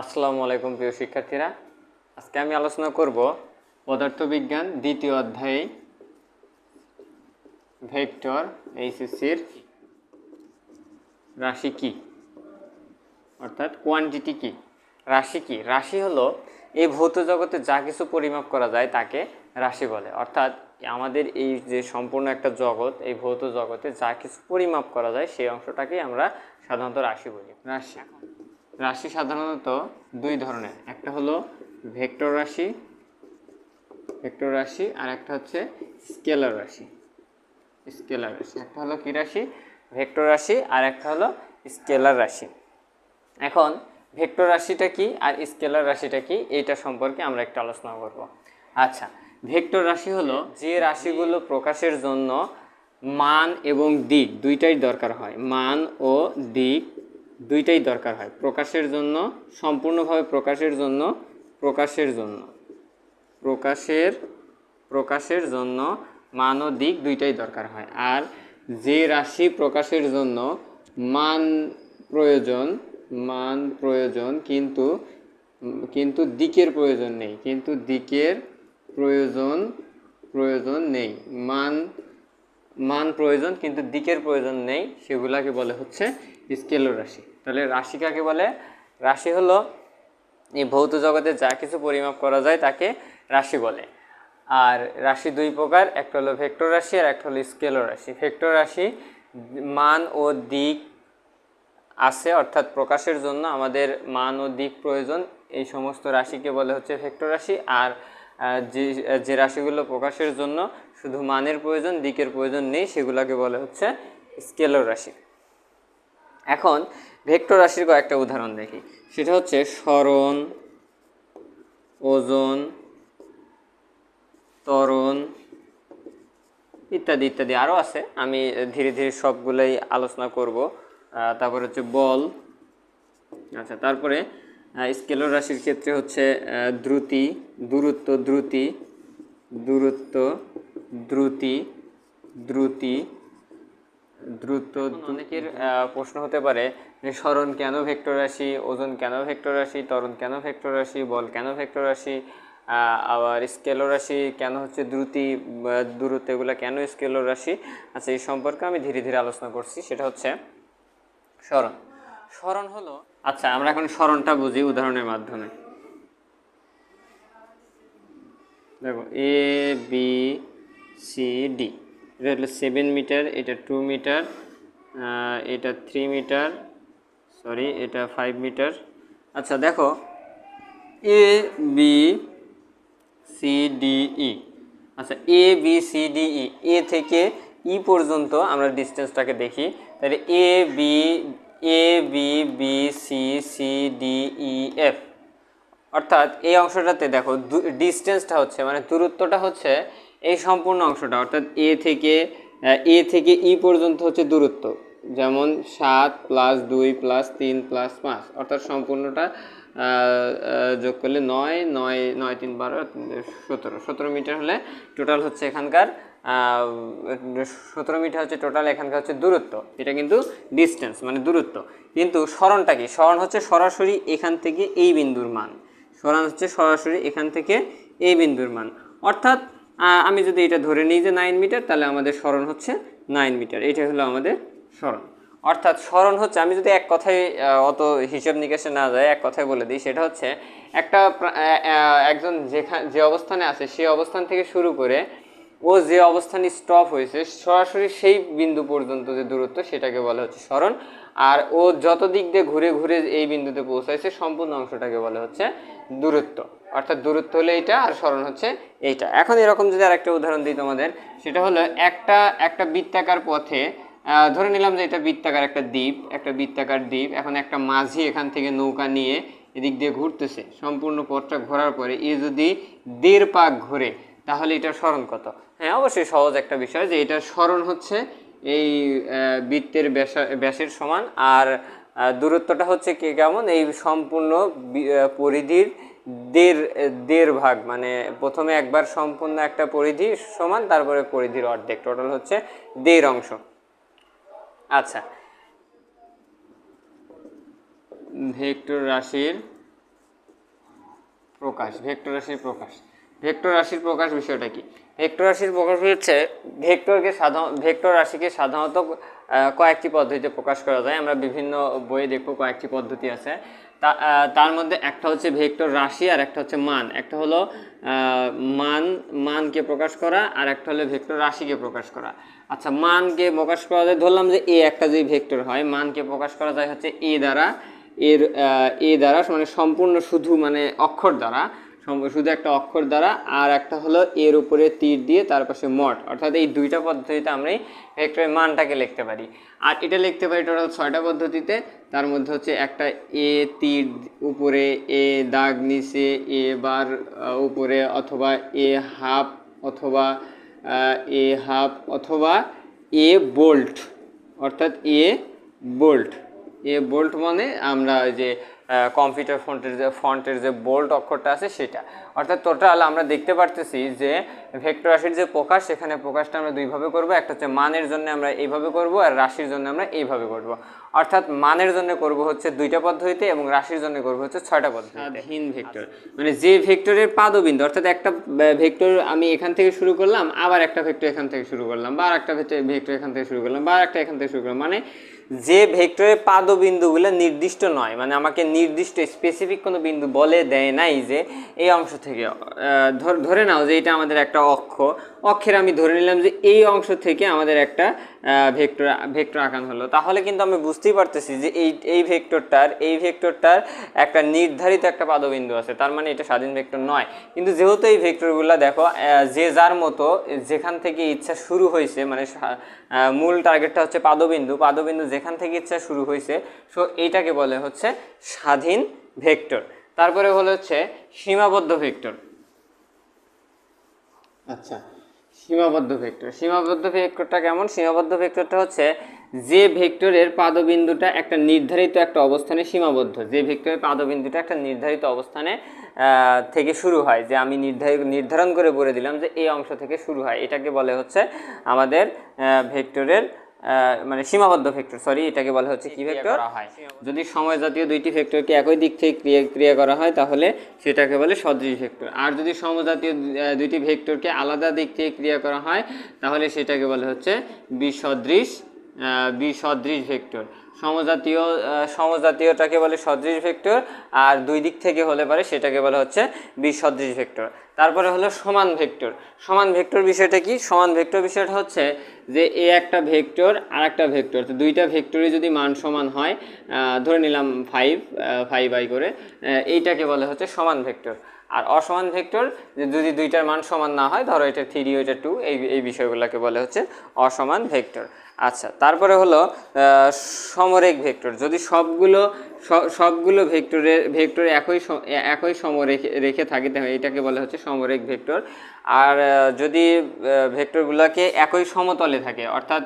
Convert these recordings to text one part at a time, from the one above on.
আসসালামু আলাইকুম প্রিয় শিক্ষার্থীরা, আজকে আমি আলোচনা করব পদার্থবিজ্ঞান দ্বিতীয় অধ্যায়ে ভেক্টর এইচএসসির রাশি কি, অর্থাৎ কোয়ান্টিটি কি। রাশি কি? রাশি হলো এই ভৌত জগতে যা কিছু পরিমাপ করা যায় তাকে রাশি বলে। অর্থাৎ আমাদের এই যে সম্পূর্ণ একটা জগৎ, এই ভৌত জগতে যা কিছু পরিমাপ করা যায় সেই অংশটাকেই আমরা সাধারণত রাশি বলি। রাশি সাধারণত দুই ধরনের, একটা হলো ভেক্টর রাশি আর একটা হচ্ছে স্কেলার রাশি। একটা হলো কি রাশি? ভেক্টর রাশি, আর একটা হলো স্কেলার রাশি। এখন ভেক্টর রাশিটা কি আর স্কেলার রাশিটা কি, এইটা সম্পর্কে আমরা একটু আলোচনা করব। আচ্ছা, ভেক্টর রাশি হলো যে রাশিগুলো প্রকাশের জন্য মান এবং দিক দুইটাই দরকার হয়। মান ও দিক দুইটাই দরকার হয় প্রকাশের জন্য, সম্পূর্ণভাবে প্রকাশের জন্য মান ও দিক দুইটাই দরকার হয়। আর যে রাশি প্রকাশের জন্য মান প্রয়োজন কিন্তু দিকের প্রয়োজন নেই, মান প্রয়োজন কিন্তু দিকের প্রয়োজন নেই, সেগুলাকে বলে হচ্ছে স্কেলার রাশি। তাহলে রাশি কাকে বলে? রাশি হলো এই ভৌত জগতে যা কিছু পরিমাপ করা যায় তাকে রাশি বলে। আর রাশি দুই প্রকার, একটা হলো ভেক্টর রাশি আর একটা হলো স্কেলার রাশি। ভেক্টর রাশি মান ও দিক আছে, অর্থাৎ প্রকাশের জন্য আমাদের মান ও দিক প্রয়োজন, এই সমস্ত রাশিকে বলে হচ্ছে ভেক্টর রাশি। আর যে রাশিগুলো প্রকাশের জন্য শুধু মানের প্রয়োজন, দিকের প্রয়োজন নেই, সেগুলোকে বলে হচ্ছে স্কেলার রাশি। এখন ভেক্টর রাশির কয়েকটা উদাহরণ দেখি। সেটা হচ্ছে সরণ, ওজন, ত্বরণ ইত্যাদি ইত্যাদি আরও আছে, আমি ধীরে ধীরে সবগুলোই আলোচনা করব। তারপরে হচ্ছে বল। আচ্ছা, তারপরে স্কেলার রাশির ক্ষেত্রে হচ্ছে দ্রুত। অনেকের প্রশ্ন হতে পারে যে সরণ কেন ভেক্টর রাশি, ওজন কেন ভেক্টর রাশি, ত্বরণ কেন ভেক্টর রাশি, বল কেন ভেক্টর রাশি, আবার স্কেলার রাশি কেন হচ্ছে দূরত্ব, এগুলো কেন স্কেলার রাশি। আচ্ছা, এই সম্পর্কে আমি ধীরে ধীরে আলোচনা করছি। সেটা হচ্ছে সরণ হলো, আচ্ছা আমরা এখন সরণটা বুঝি উদাহরণের মাধ্যমে। দেখো, এ বি সি ডি, এটা হলো 7 মিটার, এটা 2 মিটার, এটা 3 মিটার, এটা 5 মিটার। আচ্ছা দেখো, A B C D E. আচ্ছা, A B C D E, A থেকে ই পর্যন্ত আমরা ডিস্টেন্সটাকে দেখি। তাহলে A B B C C D E F, অর্থাৎ এই অংশটাতে দেখো ডিস্টেন্সটা হচ্ছে, মানে দূরত্বটা হচ্ছে এই সম্পূর্ণ অংশটা, অর্থাৎ এ থেকে ই পর্যন্ত হচ্ছে দূরত্ব। যেমন 7 + 2 + 3 + 5, অর্থাৎ সম্পূর্ণটা যোগ করলে 9 9 9 3 12 17 মিটার হলে টোটাল হচ্ছে এখানকার 17 মিটার হচ্ছে টোটাল এখানকার হচ্ছে দূরত্ব। এটা কিন্তু ডিস্টেন্স মানে দূরত্ব। কিন্তু সরণটা কি? সরণ হচ্ছে সরাসরি এখান থেকে এই বিন্দুর মান। সরণ হচ্ছে সরাসরি এখান থেকে এই বিন্দুর মান, অর্থাৎ আমি যদি এটা ধরে নিই যে 9 মিটার, তাহলে আমাদের সরণ হচ্ছে 9 মিটার। এটা হলো আমাদের সরণ। অর্থাৎ সরণ হচ্ছে, আমি যদি এক কথায় অত হিসাব নিকাশে না যায়, এক কথায় বলে দিই, সেটা হচ্ছে একজন যে অবস্থানে আছে সেই অবস্থান থেকে শুরু করে ও যে অবস্থানে স্টপ হয়েছে সরাসরি সেই বিন্দু পর্যন্ত যে দূরত্ব, সেটাকে বলা হচ্ছে সরণ। আর ও যত দিক দিয়ে ঘুরে ঘুরে এই বিন্দুতে পৌঁছাইছে সম্পূর্ণ অংশটাকে বলা হচ্ছে দূরত্ব। অর্থাৎ দূরত্ব হলে এইটা আর সরণ হচ্ছে এইটা। এখন এরকম যদি আরেকটা উদাহরণ দিই তোমাদের, সেটা হলো একটা বৃত্তাকার পথে, ধরে নিলাম যে এটা বৃত্তাকার একটা বৃত্তাকার দ্বীপ। এখন একটা মাঝি এখান থেকে নৌকা নিয়ে এদিক দিয়ে ঘুরতেছে। সম্পূর্ণ পথটা ঘোরার পরে এ যদি 1.5 পাক ঘোরে, তাহলে এটার সরণ কত? হ্যাঁ, অবশ্যই সহজ একটা বিষয় যে এটার সরণ হচ্ছে এই বৃত্তের ব্যাসের সমান। আর দূরত্বটা হচ্ছে কেমন? এই সম্পূর্ণ পরিধির দেড় ভাগ, মানে প্রথমে একবার সম্পূর্ণ একটা পরিধি সমান, তারপরে পরিধির অর্ধেক, টোটাল হচ্ছে 1.5 অংশ। আচ্ছা, ভেক্টর রাশির প্রকাশ, ভেক্টর রাশির প্রকাশ। ভেক্টর রাশির প্রকাশ বিষয়টা কি? ভেক্টর রাশির প্রকাশ হচ্ছে ভেক্টর রাশিকে সাধারণত কয়েকটি পদ্ধতিতে প্রকাশ করা যায়। আমরা বিভিন্ন বইয়ে দেখব কয়েকটি পদ্ধতি আছে। তার মধ্যে একটা হচ্ছে ভেক্টর রাশি, আর একটা হচ্ছে মান। একটা হলো মানকে প্রকাশ করা, আর একটা হলো ভেক্টর রাশিকে প্রকাশ করা। আচ্ছা, মানকে প্রকাশ করা যায়, ধরলাম যে এ একটা যদি ভেক্টর হয়, মানকে প্রকাশ করা যায় হচ্ছে এ দ্বারা। এ দ্বারা মানে সম্পূর্ণ শুধু মানে অক্ষর দ্বারা, শুধু একটা অক্ষর দ্বারা, আর একটা হলো এর উপরে তীর দিয়ে তার পাশে মড। অর্থাৎ এই দুইটা পদ্ধতিতে আমরা ভেক্টরের মানটাকে লিখতে পারি। আর এটা লিখতে পারি টোটাল 6টা পদ্ধতিতে। তার মধ্যে হচ্ছে একটা এ তীর উপরে, এ দাগ নিচে, এ বার উপরে, অথবা এ হাফ, অথবা অথবা এ বোল্ট। অর্থাৎ এ বোল্ট মানে আমরা যে কম্পিউটার ফন্টের যে বোল্ট অক্ষরটা আছে সেটা। অর্থাৎ টোটাল আমরা দেখতে পারতেছি যে ভেক্টর রাশির যে প্রকাশ, সেখানে প্রকাশটা আমরা দুইভাবে করব। একটা হচ্ছে মানের জন্য আমরা এইভাবে করব, আর রাশির জন্য আমরা এইভাবে করব। অর্থাৎ মানের জন্য করব হচ্ছে 2টা পদ্ধতিতে, এবং রাশির জন্য করব হচ্ছে 6টা পদ্ধতিতে। স্বাধীন ভেক্টর মানে যে ভেক্টরের পাদবিন্দু, অর্থাৎ একটা ভেক্টর আমি এখান থেকে শুরু করলাম, আবার একটা ভেক্টর এখান থেকে শুরু করলাম, বা আরেকটা ভেক্টর এখান থেকে শুরু করলাম, বা আরেকটা এখান থেকে শুরু করলাম, মানে যে ভেক্টরের পাদবিন্দুগুলো নির্দিষ্ট নয়, মানে আমাকে নির্দিষ্ট স্পেসিফিক কোনো বিন্দু বলে দেয় নাই যে এই অংশ থেকে, ধরে নাও যে এটা আমাদের একটা অক্ষের আমি ধরে নিলাম যে এই অংশ থেকে আমাদের একটা ভেক্টর আঁকানো হলো, তাহলে কিন্তু আমি বুঝতেই পারতেছি যে এই ভেক্টরটার একটা নির্ধারিত একটা পাদবিন্দু আছে, তার মানে এটা স্বাধীন ভেক্টর নয়। কিন্তু যেহেতু এই ভেক্টরগুলো দেখো যে যার মতো যেখান থেকে ইচ্ছা শুরু হয়েছে, মানে মূল টার্গেটটা হচ্ছে পাদবিন্দু যেখান থেকে ইচ্ছা শুরু হয়েছে, সো এইটাকে বলে হচ্ছে স্বাধীন ভেক্টর। তারপরে হলো হচ্ছে সীমাবদ্ধ ভেক্টর। আচ্ছা, সীমাবদ্ধ ভেক্টরটা কেমন? সীমাবদ্ধ ভেক্টরটা হচ্ছে যে ভেক্টরের পাদবিন্দুটা একটা নির্ধারিত একটা অবস্থানে সীমাবদ্ধ, যে ভেক্টরের পাদবিন্দুটা একটা নির্ধারিত অবস্থানে থেকে শুরু হয়, যে আমি নির্ধারণ করে বলে দিলাম যে এই অংশ থেকে শুরু হয়, এটাকে বলে হচ্ছে আমাদের ভেক্টরের মানে সীমাবদ্ধ ভেক্টর। এটাকে বলা হচ্ছে কি ভেক্টর? যদি সময় জাতীয় দুইটি ভেক্টরকে একই দিক থেকে ক্রিয়া করা হয় তাহলে সেটাকে বলে সদৃশ ভেক্টর। আর যদি সমজাতীয় দুইটি ভেক্টরকে আলাদা দিক থেকে ক্রিয়া করা হয় তাহলে সেটাকে বলে হচ্ছে বিসদৃশ ভেক্টর। সমজাতীয়টাকে বলে সদৃশ ভেক্টর, আর দুই দিক থেকে হলে পারে সেটাকে বলা হচ্ছে বিসদৃশ ভেক্টর। তারপরে হলো সমান ভেক্টর বিষয়টা কি? সমান ভেক্টর বিষয়টা হচ্ছে যে এ একটা ভেক্টর আর একটা ভেক্টর, তো দুইটা ভেক্টরই যদি মান সমান হয়, ধরে নিলাম 5 করে, এইটাকে বলে হচ্ছে সমান ভেক্টর। আর অসমান ভেক্টর যদি দুইটার মান সমান না হয়, ধরো এটা 3 ওইটা 2, এই বিষয়গুলোকে বলে হচ্ছে অসমান ভেক্টর। আচ্ছা, তারপরে হলো সমরেখ ভেক্টর। যদি সবগুলো ভেক্টর একই সমরেখে থাকে তাহলে এটাকে বলে হচ্ছে সমরেখ ভেক্টর। আর যদি ভেক্টরগুলোকে একই সমতলে থাকে, অর্থাৎ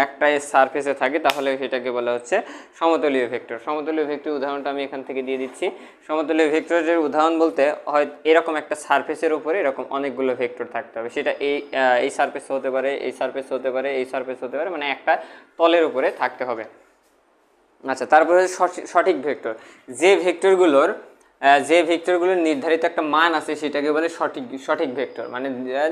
একটা সারফেসে থাকে, তাহলে সেটাকে বলা হচ্ছে সমতলীয় ভেক্টর। সমতলীয় ভেক্টরের উদাহরণটা আমি এখান থেকে দিয়ে দিচ্ছি। সমতলীয় ভেক্টরের উদাহরণ বলতে হয় এরকম একটা সারফেসের উপরে এরকম অনেকগুলো ভেক্টর থাকতে হবে, সেটা এই সারফেস হতে পারে, এই সারফেস হতে পারে, এই সারফেস হতে পারে, মানে একটা তলের উপরে থাকতে হবে। আচ্ছা, তারপরে সঠিক ভেক্টর। যে ভেক্টরগুলোর নির্ধারিত একটা মান আছে সেটাকে বলে সঠিক ভেক্টর, মানে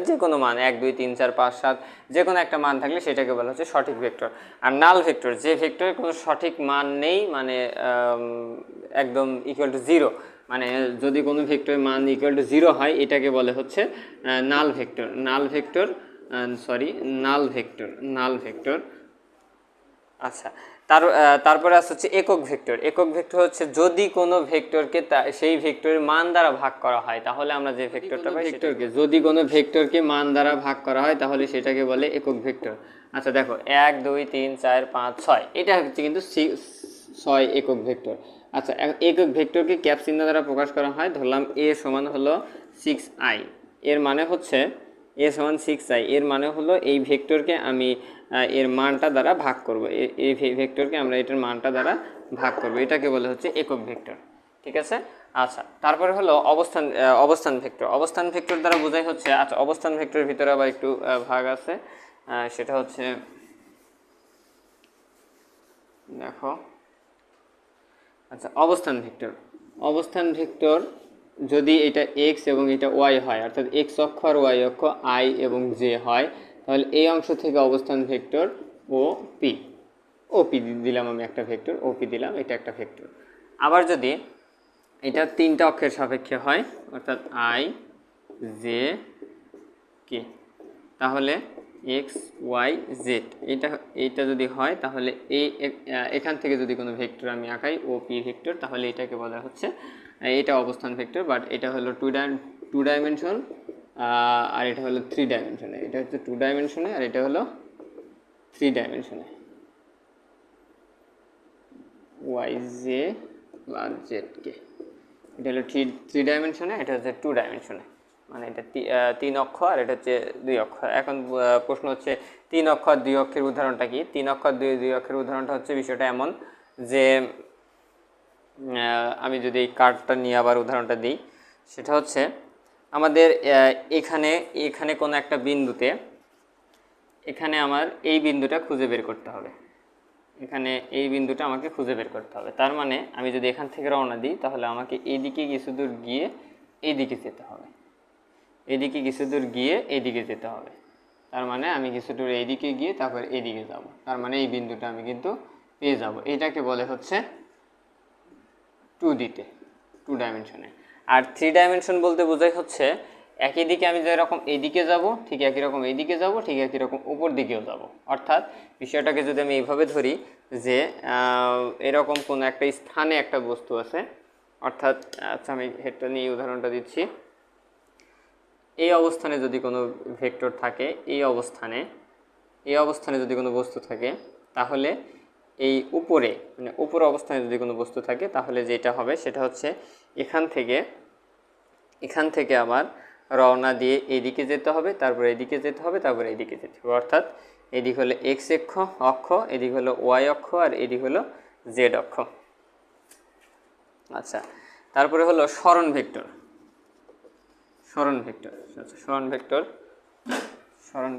যে কোনো মান 1 2 3 4 5 7 যে কোনো একটা মান থাকলে সেটাকে বলা হচ্ছে সঠিক ভেক্টর। আর নাল ভেক্টর, যে ভেক্টরের কোনো সঠিক মান নেই, মানে একদম ইকুয়াল টু 0, মানে যদি কোনো ভেক্টরের মান ইকুয়াল টু 0 হয় এটাকে বলে হচ্ছে নাল ভেক্টর। আচ্ছা, তারপরে আসছে হচ্ছে একক ভেক্টর হচ্ছে যদি কোনো ভেক্টরকে সেই ভেক্টরের মান দ্বারা ভাগ করা হয় তাহলে আমরা যে ভেক্টরটা পাই সেটাকে, যদি কোনো ভেক্টরকে মান দ্বারা ভাগ করা হয় তাহলে সেটাকে বলে একক ভেক্টর। আচ্ছা দেখো, 1 2 3 4 5 6 এটা হচ্ছে কিন্তু 6 একক ভেক্টর। আচ্ছা, একক ভেক্টরকে ক্যাপ চিহ্ন দ্বারা প্রকাশ করা হয়। ধরলাম a সমান হলো 6i, এর মানে হচ্ছে a সমান 6i, এর মানে হলো এই ভেক্টরকে আমি এর মানটা দ্বারা ভাগ করব, এই ভেক্টরকে আমরা এটার মানটা দ্বারা ভাগ করব, এটাকে বলে হচ্ছে একক ভেক্টর। ঠিক আছে? আচ্ছা, তারপরে হলো অবস্থান ভেক্টর দ্বারা বোঝাই হচ্ছে, আচ্ছা অবস্থান ভেক্টরের ভিতরে আবার একটু ভাগ আছে, সেটা হচ্ছে দেখো। আচ্ছা, অবস্থান ভেক্টর যদি এটা এক্স এবং এটা ওয়াই হয়, অর্থাৎ এক্স অক্ষ আর ওয়াই অক্ষ আই এবং জে হয়, তাহলে এই অংশ থেকে অবস্থান ভেক্টর ও পি, ওপি দিলাম আমি একটা ভেক্টর, ওপি দিলাম, এটা একটা ভেক্টর। আবার যদি এটা তিনটা অক্ষের সাপেক্ষে হয়, অর্থাৎ আই জে কে, তাহলে এক্স ওয়াই জেড এইটা যদি হয়, তাহলে এখান থেকে যদি কোনো ভেক্টর আমি আঁকাই ও পি ভেক্টর, তাহলে এটাকে বলা হচ্ছে, এটা অবস্থান ভেক্টর, বাট এটা হলো টু ডাইমেনশন, আর এটা হলো 3 ডাইমেনশনে। এটা হচ্ছে 2 ডাইমেনশনে আর এটা হলো 3 ডাইমেনশনে, ওয়াই জে প্লাস জেড কে। এটা হলো 3 ডাইমেনশনে, এটা হচ্ছে 2 ডাইমেনশনে, মানে এটা 3 অক্ষ আর এটা হচ্ছে 2 অক্ষ। এখন প্রশ্ন হচ্ছে 3 অক্ষ আর 2 অক্ষের উদাহরণটা কি? 3 অক্ষ আর 2 অক্ষের উদাহরণটা হচ্ছে, বিষয়টা এমন যে আমি যদি এই কার্ডটা নিয়ে আবার উদাহরণটা দিই, সেটা হচ্ছে আমাদের এখানে কোনো একটা বিন্দুতে, এখানে আমার এই বিন্দুটা খুঁজে বের করতে হবে, এখানে এই বিন্দুটা আমাকে খুঁজে বের করতে হবে। তার মানে আমি যদি এখান থেকে রওনা দিই, তাহলে আমাকে এইদিকে কিছু দূর গিয়ে এইদিকে যেতে হবে, এইদিকে কিছু দূর গিয়ে এইদিকে যেতে হবে। তার মানে আমি কিছু দূর এইদিকে গিয়ে তারপর এইদিকে যাব, তার মানে এই বিন্দুটা আমি কিন্তু পেয়ে যাব। এটাকে বলে হচ্ছে 2 ডাইমেনশনে। আর 3 ডাইমেনশন বলতে বোঝায় হচ্ছে একই দিকে আমি যেরকম এইদিকে যাব, ঠিক একই রকম এইদিকে যাব, ঠিক একই রকম উপর দিকেও যাব। অর্থাৎ বিষয়টাকে যদি আমি এইভাবে ধরি যে এরকম কোনো একটা স্থানে একটা বস্তু আছে, অর্থাৎ আচ্ছা আমি হেডটা নিয়ে উদাহরণটা দিচ্ছি। এই অবস্থানে যদি কোনো ভেক্টর থাকে, এই অবস্থানে যদি কোনো বস্তু থাকে, তাহলে এই উপরে মানে উপর অবস্থানে যদি কোনো বস্তু থাকে, তাহলে যেটা হবে সেটা হচ্ছে এখান থেকে আমার রওনা দিয়ে এইদিকে যেতে হবে, তারপর এইদিকে যেতে হবে, তারপর এইদিকে যেতে হবে। অর্থাৎ এদিক হলো এক্স অক্ষ, এদিক হলো ওয়াই অক্ষ, আর এদিক হলো জেড অক্ষ। আচ্ছা, তারপরে হলো সরণ ভেক্টর। আচ্ছা, সরণ